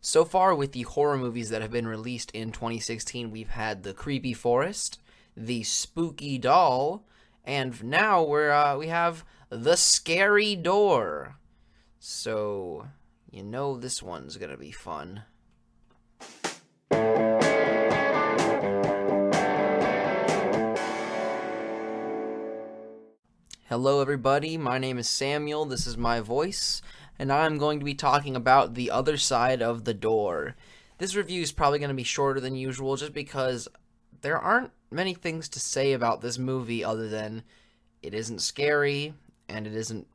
So far, with the horror movies that have been released in 2016, we've had The Creepy Forest, The Spooky Doll, and now we have The Scary Door. So, this one's gonna be fun. Hello, everybody. My name is Samuel. This is my voice, and I'm going to be talking about The Other Side of the Door. This review is probably going to be shorter than usual just because there aren't many things to say about this movie other than it isn't scary and it isn't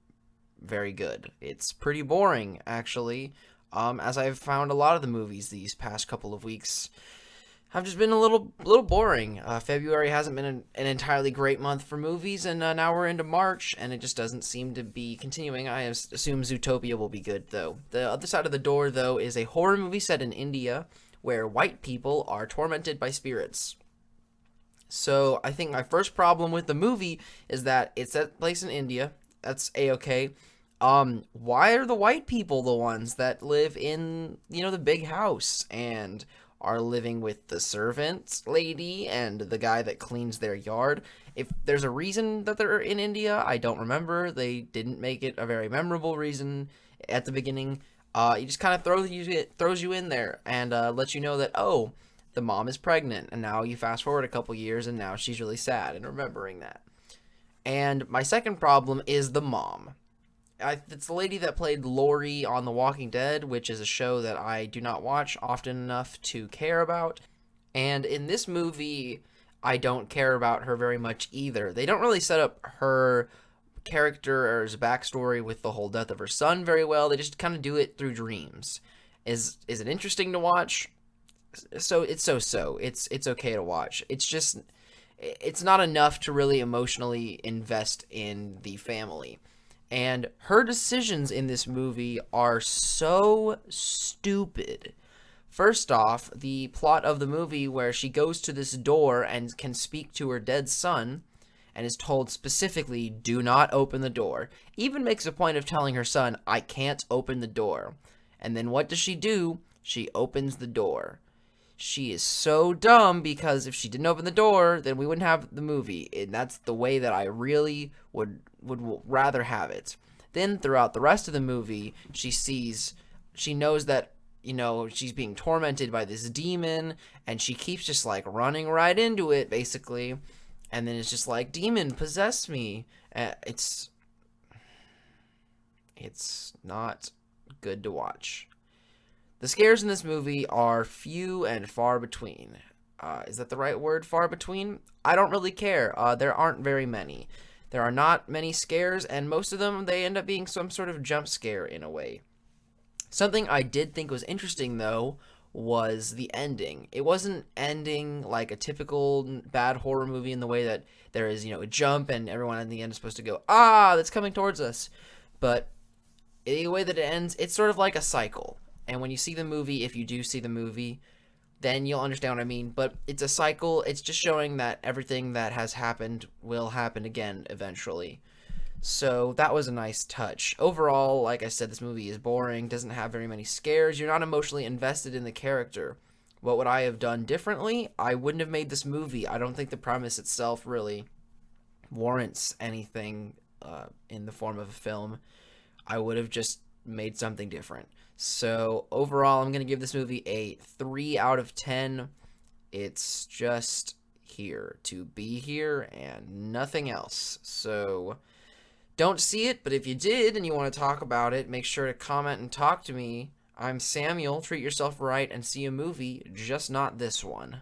very good. It's pretty boring, actually, as I've found a lot of the movies these past couple of weeks have just been a little boring. February hasn't been an entirely great month for movies, and now we're into March, and it just doesn't seem to be continuing. I assume Zootopia will be good, though. The Other Side of the Door, though, is a horror movie set in India where white people are tormented by spirits. So I think my first problem with the movie is that it's set place in India. That's A-okay. Why are the white people the ones that live in, the big house and are living with the servant lady and the guy that cleans their yard? If there's a reason that they're in India, I don't remember. They didn't make it a very memorable reason at the beginning. It just kind of throws you in there and lets you know that, oh, the mom is pregnant, and now you fast forward a couple years and now she's really sad and remembering that. And my second problem is the mom. It's the lady that played Lori on The Walking Dead, which is a show that I do not watch often enough to care about. And in this movie, I don't care about her very much either. They don't really set up her character's backstory with the whole death of her son very well. They just kind of do it through dreams. Is it interesting to watch? So it's so-so. It's okay to watch. It's not enough to really emotionally invest in the family. And her decisions in this movie are so stupid. First off, the plot of the movie where she goes to this door and can speak to her dead son and is told specifically, do not open the door. Even makes a point of telling her son, I can't open the door. And then what does she do? She opens the door. She is so dumb because if she didn't open the door, then we wouldn't have the movie. And that's the way that I really would rather have it. Then throughout the rest of the movie, she knows that, she's being tormented by this demon, and she keeps just like running right into it, basically. And then it's just like, demon, possess me. It's not good to watch. The scares in this movie are few and far between. Is that the right word, far between? I don't really care. There aren't very many. There are not many scares, and most of them, they end up being some sort of jump scare in a way. Something I did think was interesting, though, was the ending. It wasn't ending like a typical bad horror movie in the way that there is, a jump and everyone in the end is supposed to go, that's coming towards us. But the way that it ends, it's sort of like a cycle. And when you see the movie, if you do see the movie, then you'll understand what I mean. But it's a cycle. It's just showing that everything that has happened will happen again eventually. So that was a nice touch. Overall, like I said, this movie is boring, doesn't have very many scares. You're not emotionally invested in the character. What would I have done differently? I wouldn't have made this movie. I don't think the premise itself really warrants anything in the form of a film. I would have just made something different. So overall, I'm going to give this movie a 3 out of 10. It's just here to be here and nothing else. So don't see it, but if you did and you want to talk about it, make sure to comment and talk to me. I'm Samuel. Treat yourself right and see a movie, just not this one.